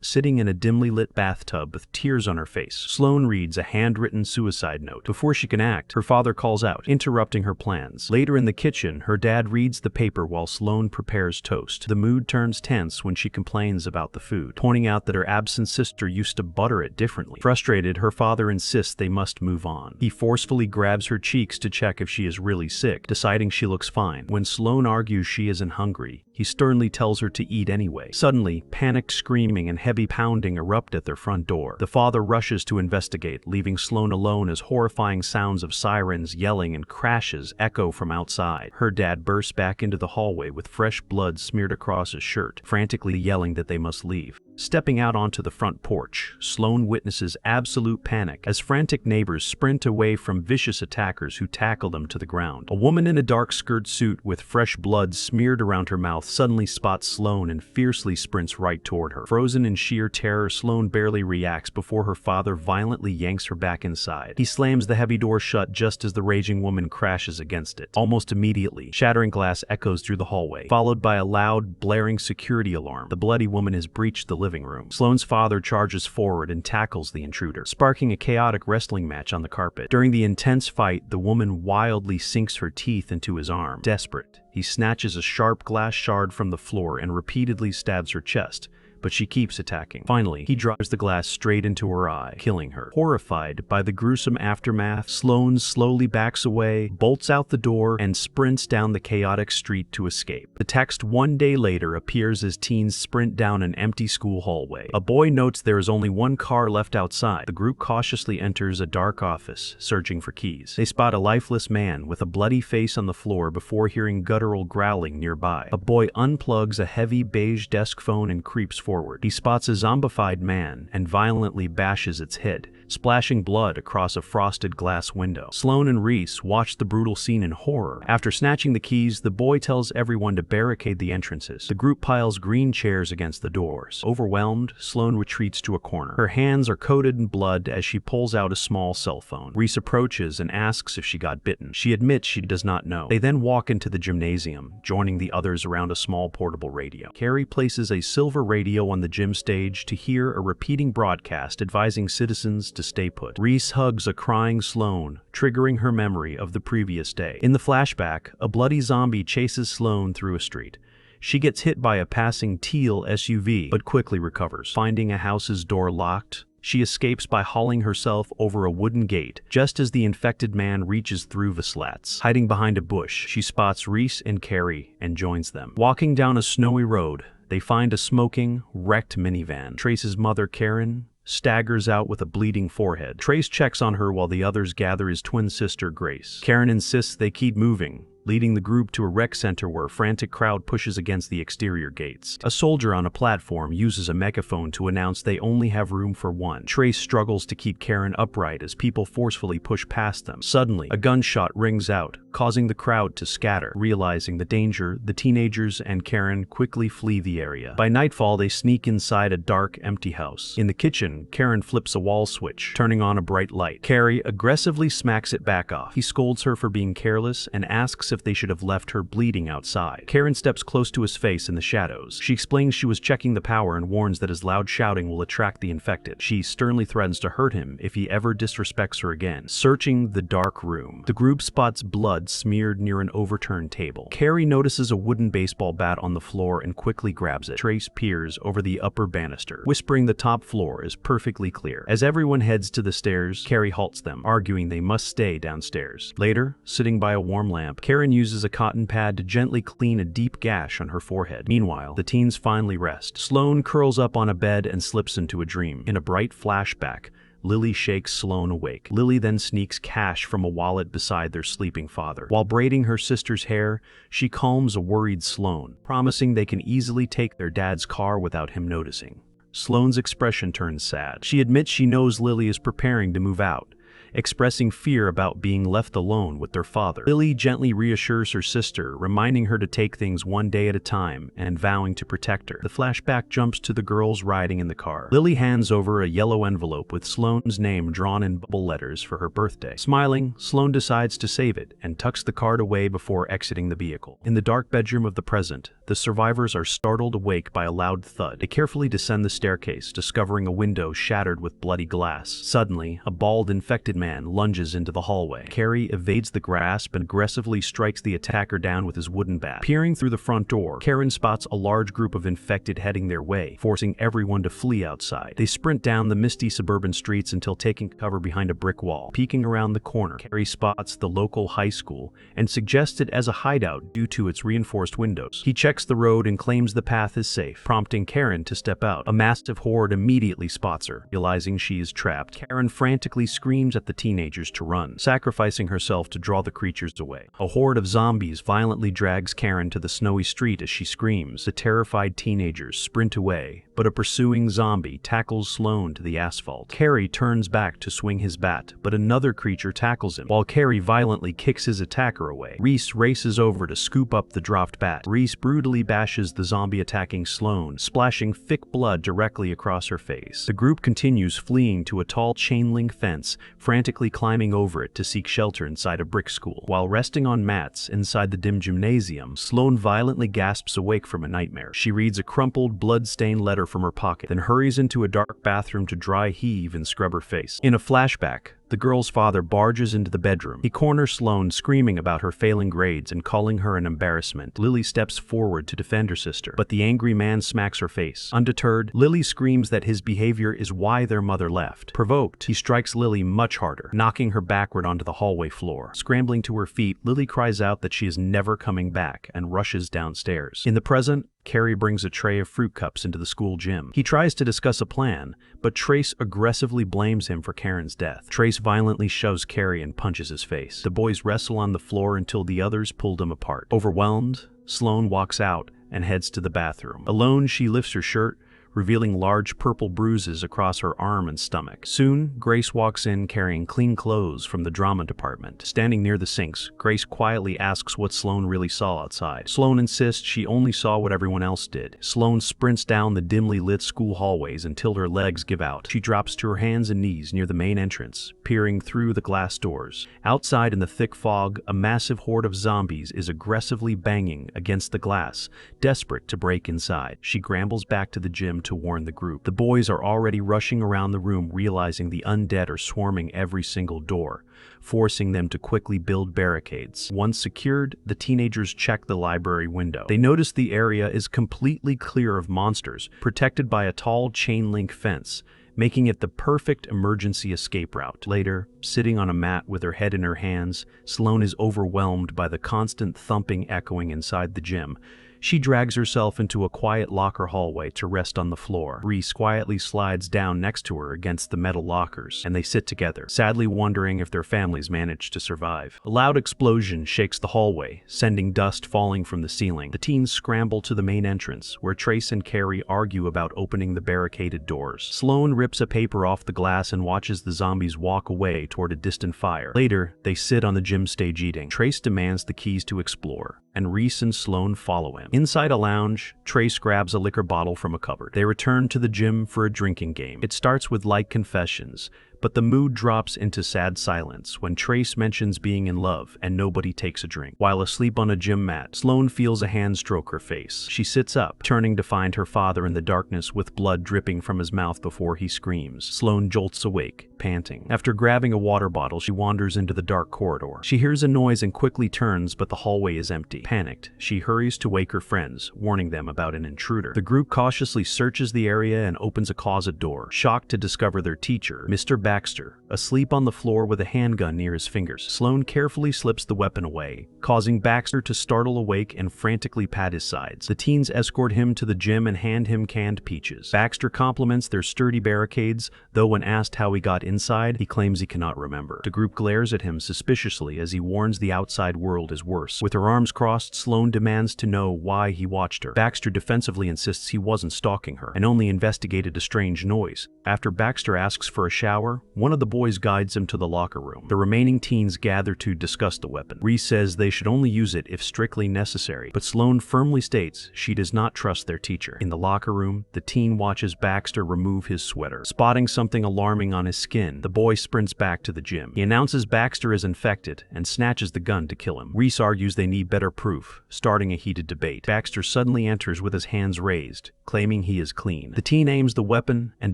sitting in a dimly lit bathtub with tears on her face. Sloane reads a handwritten suicide note. Before she can act, her father calls out, interrupting her plans. Later in the kitchen, her dad reads the paper while Sloane prepares toast. The mood turns tense when she complains about the food, pointing out that her absent sister used to butter it differently. Frustrated, her father insists they must move on. He forcefully grabs her cheeks to check if she is really sick, deciding she looks fine. When Sloane argues she isn't hungry, he sternly tells her to eat anyway. Suddenly, panicked screaming and heavy pounding erupt at their front door. The father rushes to investigate, leaving Sloane alone as horrifying sounds of sirens, yelling, and crashes echo from outside. Her dad bursts back into the hallway with fresh blood smeared across his shirt, frantically yelling that they must leave. Stepping out onto the front porch, Sloane witnesses absolute panic as frantic neighbors sprint away from vicious attackers who tackle them to the ground. A woman in a dark skirt suit with fresh blood smeared around her mouth suddenly spots Sloane and fiercely sprints right toward her. Frozen in sheer terror, Sloane barely reacts before her father violently yanks her back inside. He slams the heavy door shut just as the raging woman crashes against it. Almost immediately, shattering glass echoes through the hallway, followed by a loud, blaring security alarm. The bloody woman has breached the living room. Sloane's father charges forward and tackles the intruder, sparking a chaotic wrestling match on the carpet. During the intense fight, the woman wildly sinks her teeth into his arm. Desperate, he snatches a sharp glass shard from the floor and repeatedly stabs her chest, but she keeps attacking. Finally, he drives the glass straight into her eye, killing her. Horrified by the gruesome aftermath, Sloane slowly backs away, bolts out the door, and sprints down the chaotic street to escape. The text "One day later" appears as teens sprint down an empty school hallway. A boy notes there is only one car left outside. The group cautiously enters a dark office, searching for keys. They spot a lifeless man with a bloody face on the floor before hearing guttural growling nearby. A boy unplugs a heavy beige desk phone and creeps forward. He spots a zombified man and violently bashes its head, splashing blood across a frosted glass window. Sloane and Reese watch the brutal scene in horror. After snatching the keys, the boy tells everyone to barricade the entrances. The group piles green chairs against the doors. Overwhelmed, Sloane retreats to a corner. Her hands are coated in blood as she pulls out a small cell phone. Reese approaches and asks if she got bitten. She admits she does not know. They then walk into the gymnasium, joining the others around a small portable radio. Carrie places a silver radio on the gym stage to hear a repeating broadcast advising citizens to stay put. Reese hugs a crying Sloane, triggering her memory of the previous day. In the flashback, a bloody zombie chases Sloane through a street. She gets hit by a passing teal SUV, but quickly recovers. Finding a house's door locked, she escapes by hauling herself over a wooden gate, just as the infected man reaches through the slats. Hiding behind a bush, she spots Reese and Carrie and joins them. Walking down a snowy road, they find a smoking, wrecked minivan. Trace's mother, Karen, staggers out with a bleeding forehead. Trace checks on her while the others gather his twin sister, Grace. Karen insists they keep moving, leading the group to a rec center where a frantic crowd pushes against the exterior gates. A soldier on a platform uses a megaphone to announce they only have room for one. Trace struggles to keep Karen upright as people forcefully push past them. Suddenly, a gunshot rings out, causing the crowd to scatter. Realizing the danger, the teenagers and Karen quickly flee the area. By nightfall, they sneak inside a dark, empty house. In the kitchen, Karen flips a wall switch, turning on a bright light. Carrie aggressively smacks it back off. He scolds her for being careless and asks if they should have left her bleeding outside. Karen steps close to his face in the shadows. She explains she was checking the power and warns that his loud shouting will attract the infected. She sternly threatens to hurt him if he ever disrespects her again. Searching the dark room, the group spots blood smeared near an overturned table. Carrie notices a wooden baseball bat on the floor and quickly grabs it. Trace peers over the upper banister, whispering the top floor is perfectly clear. As everyone heads to the stairs, Carrie halts them, arguing they must stay downstairs. Later, sitting by a warm lamp, Karen uses a cotton pad to gently clean a deep gash on her forehead. Meanwhile, the teens finally rest. Sloane curls up on a bed and slips into a dream. In a bright flashback, Lily shakes Sloane awake. Lily then sneaks cash from a wallet beside their sleeping father. While braiding her sister's hair, she calms a worried Sloane, promising they can easily take their dad's car without him noticing. Sloane's expression turns sad. She admits she knows Lily is preparing to move out, expressing fear about being left alone with their father. Lily gently reassures her sister, reminding her to take things one day at a time and vowing to protect her. The flashback jumps to the girls riding in the car. Lily hands over a yellow envelope with Sloane's name drawn in bubble letters for her birthday. Smiling, Sloane decides to save it and tucks the card away before exiting the vehicle. In the dark bedroom of the present, the survivors are startled awake by a loud thud. They carefully descend the staircase, discovering a window shattered with bloody glass. Suddenly, a bald, infected man lunges into the hallway. Carrie evades the grasp and aggressively strikes the attacker down with his wooden bat. Peering through the front door, Karen spots a large group of infected heading their way, forcing everyone to flee outside. They sprint down the misty suburban streets until taking cover behind a brick wall. Peeking around the corner, Carrie spots the local high school and suggests it as a hideout due to its reinforced windows. He checks the road and claims the path is safe, prompting Karen to step out. A massive horde immediately spots her. Realizing she is trapped, Karen frantically screams at the teenagers to run, sacrificing herself to draw the creatures away. A horde of zombies violently drags Karen to the snowy street as she screams. The terrified teenagers sprint away, but a pursuing zombie tackles Sloane to the asphalt. Carrie turns back to swing his bat, but another creature tackles him. While Carrie violently kicks his attacker away, Reese races over to scoop up the dropped bat. Reese brutally bashes the zombie attacking Sloane, splashing thick blood directly across her face. The group continues fleeing to a tall chain-link fence, frantically climbing over it to seek shelter inside a brick school. While resting on mats inside the dim gymnasium, Sloane violently gasps awake from a nightmare. She reads a crumpled, blood-stained letter from her pocket, then hurries into a dark bathroom to dry heave and scrub her face. In a flashback, the girl's father barges into the bedroom. He corners Sloane, screaming about her failing grades and calling her an embarrassment. Lily steps forward to defend her sister, but the angry man smacks her face. Undeterred, Lily screams that his behavior is why their mother left. Provoked, he strikes Lily much harder, knocking her backward onto the hallway floor. Scrambling to her feet, Lily cries out that she is never coming back and rushes downstairs. In the present, Carrie brings a tray of fruit cups into the school gym. He tries to discuss a plan, but Trace aggressively blames him for Karen's death. Trace violently shoves Carrie and punches his face. The boys wrestle on the floor until the others pull them apart. Overwhelmed, Sloane walks out and heads to the bathroom. Alone, she lifts her shirt, revealing large purple bruises across her arm and stomach. Soon, Grace walks in carrying clean clothes from the drama department. Standing near the sinks, Grace quietly asks what Sloane really saw outside. Sloane insists she only saw what everyone else did. Sloane sprints down the dimly lit school hallways until her legs give out. She drops to her hands and knees near the main entrance, peering through the glass doors. Outside in the thick fog, a massive horde of zombies is aggressively banging against the glass, desperate to break inside. She scrambles back to the gym to warn the group. The boys are already rushing around the room, realizing the undead are swarming every single door, forcing them to quickly build barricades. Once secured, the teenagers check the library window. They notice the area is completely clear of monsters, protected by a tall chain-link fence, making it the perfect emergency escape route. Later, sitting on a mat with her head in her hands, Sloane is overwhelmed by the constant thumping echoing inside the gym. She drags herself into a quiet locker hallway to rest on the floor. Reese quietly slides down next to her against the metal lockers, and they sit together, sadly wondering if their families managed to survive. A loud explosion shakes the hallway, sending dust falling from the ceiling. The teens scramble to the main entrance, where Trace and Carrie argue about opening the barricaded doors. Sloane rips a paper off the glass and watches the zombies walk away toward a distant fire. Later, they sit on the gym stage eating. Trace demands the keys to explore, and Reese and Sloane follow him. Inside a lounge, Trace grabs a liquor bottle from a cupboard. They return to the gym for a drinking game. It starts with light confessions, but the mood drops into sad silence when Trace mentions being in love and nobody takes a drink. While asleep on a gym mat, Sloane feels a hand stroke her face. She sits up, turning to find her father in the darkness with blood dripping from his mouth before he screams. Sloane jolts awake, panting. After grabbing a water bottle, she wanders into the dark corridor. She hears a noise and quickly turns, but the hallway is empty. Panicked, she hurries to wake her friends, warning them about an intruder. The group cautiously searches the area and opens a closet door, shocked to discover their teacher, Mr. Baxter, asleep on the floor with a handgun near his fingers. Sloane carefully slips the weapon away, causing Baxter to startle awake and frantically pat his sides. The teens escort him to the gym and hand him canned peaches. Baxter compliments their sturdy barricades, though when asked how he got inside, he claims he cannot remember. The group glares at him suspiciously as he warns the outside world is worse. With her arms crossed, Sloane demands to know why he watched her. Baxter defensively insists he wasn't stalking her and only investigated a strange noise. After Baxter asks for a shower, door, one of the boys guides him to the locker room. The remaining teens gather to discuss the weapon. Reese says they should only use it if strictly necessary, but Sloane firmly states she does not trust their teacher. In the locker room, the teen watches Baxter remove his sweater. Spotting something alarming on his skin, the boy sprints back to the gym. He announces Baxter is infected and snatches the gun to kill him. Reese argues they need better proof, starting a heated debate. Baxter suddenly enters with his hands raised, claiming he is clean. The teen aims the weapon and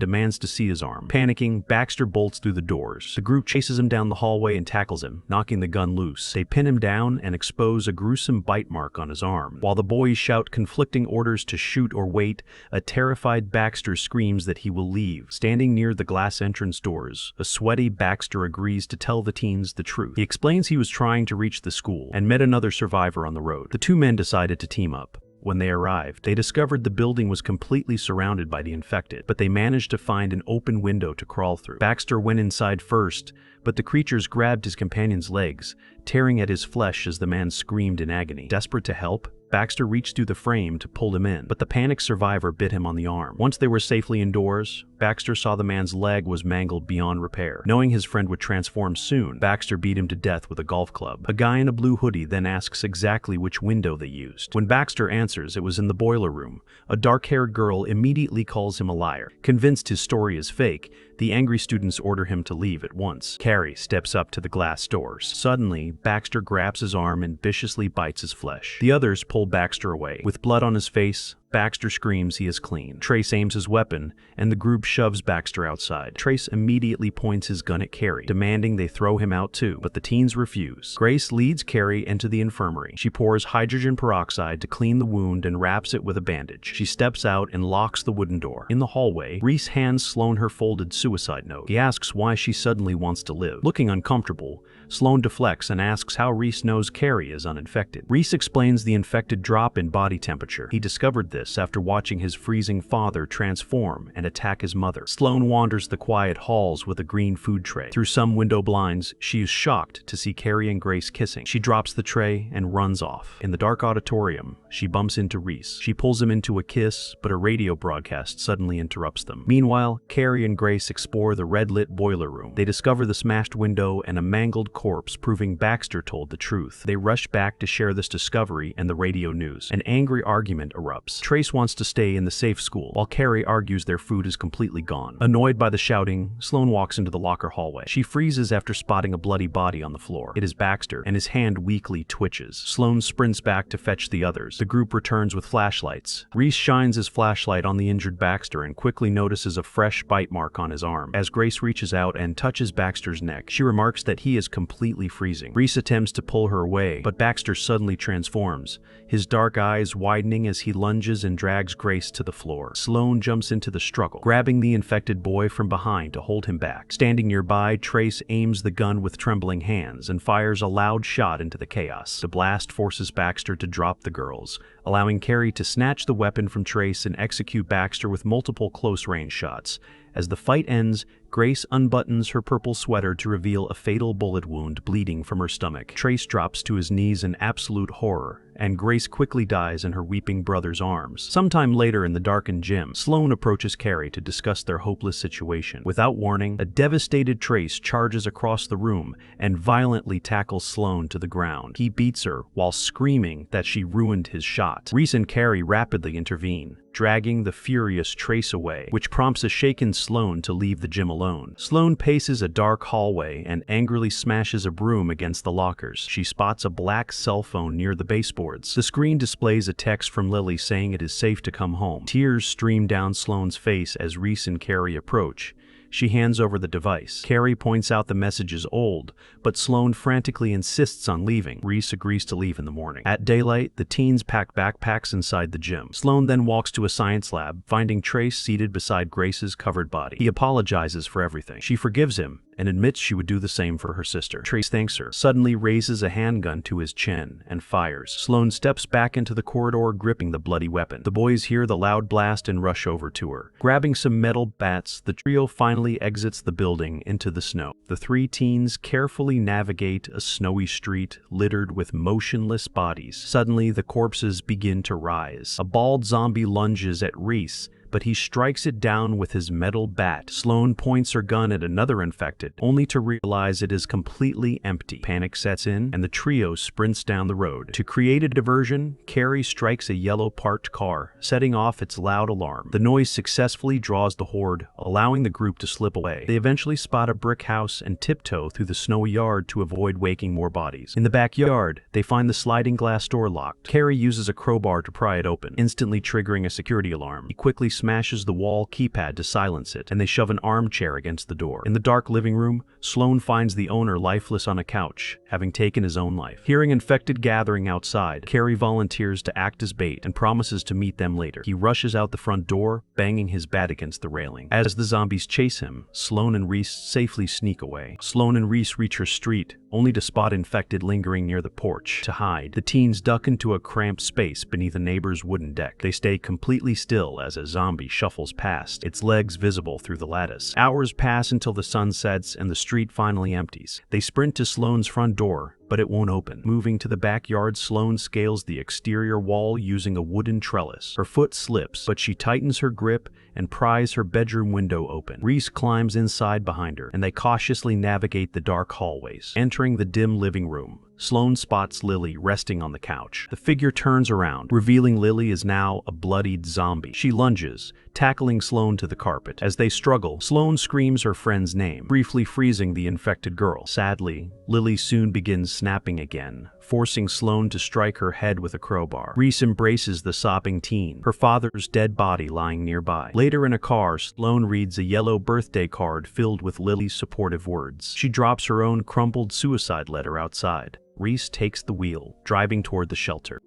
demands to see his arm. Panicking, Baxter bolts through the doors. The group chases him down the hallway and tackles him, knocking the gun loose. They pin him down and expose a gruesome bite mark on his arm. While the boys shout conflicting orders to shoot or wait, a terrified Baxter screams that he will leave. Standing near the glass entrance doors, a sweaty Baxter agrees to tell the teens the truth. He explains he was trying to reach the school and met another survivor on the road. The two men decided to team up. When they arrived, they discovered the building was completely surrounded by the infected, but they managed to find an open window to crawl through. Baxter went inside first, but the creatures grabbed his companion's legs, tearing at his flesh as the man screamed in agony. Desperate to help, Baxter reached through the frame to pull him in, but the panicked survivor bit him on the arm. Once they were safely indoors, Baxter saw the man's leg was mangled beyond repair. Knowing his friend would transform soon, Baxter beat him to death with a golf club. A guy in a blue hoodie then asks exactly which window they used. When Baxter answers it was in the boiler room, a dark-haired girl immediately calls him a liar. Convinced his story is fake, the angry students order him to leave at once. Carrie steps up to the glass doors. Suddenly, Baxter grabs his arm and viciously bites his flesh. The others pull Baxter away. With blood on his face, Baxter screams he is clean. Trace aims his weapon, and the group shoves Baxter outside. Trace immediately points his gun at Carrie, demanding they throw him out too, but the teens refuse. Grace leads Carrie into the infirmary. She pours hydrogen peroxide to clean the wound and wraps it with a bandage. She steps out and locks the wooden door. In the hallway, Reese hands Sloane her folded suicide note. He asks why she suddenly wants to live. Looking uncomfortable, Sloane deflects and asks how Reese knows Carrie is uninfected. Reese explains the infected drop in body temperature. He discovered this after watching his freezing father transform and attack his mother. Sloane wanders the quiet halls with a green food tray. Through some window blinds, she is shocked to see Carrie and Grace kissing. She drops the tray and runs off. In the dark auditorium, she bumps into Reese. She pulls him into a kiss, but a radio broadcast suddenly interrupts them. Meanwhile, Carrie and Grace explore the red-lit boiler room. They discover the smashed window and a mangled corpse, proving Baxter told the truth. They rush back to share this discovery and the radio news. An angry argument erupts. Trace wants to stay in the safe school, while Carrie argues their food is completely gone. Annoyed by the shouting, Sloane walks into the locker hallway. She freezes after spotting a bloody body on the floor. It is Baxter, and his hand weakly twitches. Sloane sprints back to fetch the others. The group returns with flashlights. Reese shines his flashlight on the injured Baxter and quickly notices a fresh bite mark on his arm. As Grace reaches out and touches Baxter's neck, she remarks that he is completely freezing. Reese attempts to pull her away, but Baxter suddenly transforms, his dark eyes widening as he lunges and drags Grace to the floor. Sloane jumps into the struggle, grabbing the infected boy from behind to hold him back. Standing nearby, Trace aims the gun with trembling hands and fires a loud shot into the chaos. The blast forces Baxter to drop the girls, allowing Carrie to snatch the weapon from Trace and execute Baxter with multiple close-range shots. As the fight ends, Grace unbuttons her purple sweater to reveal a fatal bullet wound bleeding from her stomach. Trace drops to his knees in absolute horror, and Grace quickly dies in her weeping brother's arms. Sometime later in the darkened gym, Sloane approaches Carrie to discuss their hopeless situation. Without warning, a devastated Trace charges across the room and violently tackles Sloane to the ground. He beats her while screaming that she ruined his shot. Reese and Carrie rapidly intervene, dragging the furious Trace away, which prompts a shaken Sloane to leave the gym alone. Sloane paces a dark hallway and angrily smashes a broom against the lockers. She spots a black cell phone near the baseboards. The screen displays a text from Lily saying it is safe to come home. Tears stream down Sloane's face as Reese and Carrie approach. She hands over the device. Carrie points out the message is old, but Sloane frantically insists on leaving. Reese agrees to leave in the morning. At daylight, the teens pack backpacks inside the gym. Sloane then walks to a science lab, finding Trace seated beside Grace's covered body. He apologizes for everything. She forgives him and admits she would do the same for her sister. Trace thanks her, suddenly raises a handgun to his chin, and fires. Sloane steps back into the corridor, gripping the bloody weapon. The boys hear the loud blast and rush over to her. Grabbing some metal bats, the trio finally exits the building into the snow. The three teens carefully navigate a snowy street littered with motionless bodies. Suddenly, the corpses begin to rise. A bald zombie lunges at Reese, but he strikes it down with his metal bat. Sloane points her gun at another infected, only to realize it is completely empty. Panic sets in, and the trio sprints down the road. To create a diversion, Carrie strikes a yellow parked car, setting off its loud alarm. The noise successfully draws the horde, allowing the group to slip away. They eventually spot a brick house and tiptoe through the snowy yard to avoid waking more bodies. In the backyard, they find the sliding glass door locked. Carrie uses a crowbar to pry it open, instantly triggering a security alarm. He quickly smashes the wall keypad to silence it, and they shove an armchair against the door. In the dark living room, Sloane finds the owner lifeless on a couch, having taken his own life. Hearing infected gathering outside, Carrie volunteers to act as bait and promises to meet them later. He rushes out the front door, banging his bat against the railing. As the zombies chase him, Sloane and Reese safely sneak away. Sloane and Reese reach her street, only to spot infected lingering near the porch. To hide, the teens duck into a cramped space beneath a neighbor's wooden deck. They stay completely still as a zombie shuffles past, its legs visible through the lattice. Hours pass until the sun sets and the street finally empties. They sprint to Sloane's front door, but it won't open. Moving to the backyard, Sloane scales the exterior wall using a wooden trellis. Her foot slips, but she tightens her grip and pries her bedroom window open. Reese climbs inside behind her, and they cautiously navigate the dark hallways. Entering the dim living room, Sloane spots Lily resting on the couch. The figure turns around, revealing Lily is now a bloodied zombie. She lunges, tackling Sloane to the carpet. As they struggle, Sloane screams her friend's name, briefly freezing the infected girl. Sadly, Lily soon begins snapping again, forcing Sloane to strike her head with a crowbar. Reese embraces the sobbing teen, her father's dead body lying nearby. Later in a car, Sloane reads a yellow birthday card filled with Lily's supportive words. She drops her own crumpled suicide letter outside. Reese takes the wheel, driving toward the shelter.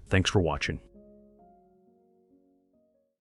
Thanks for watching.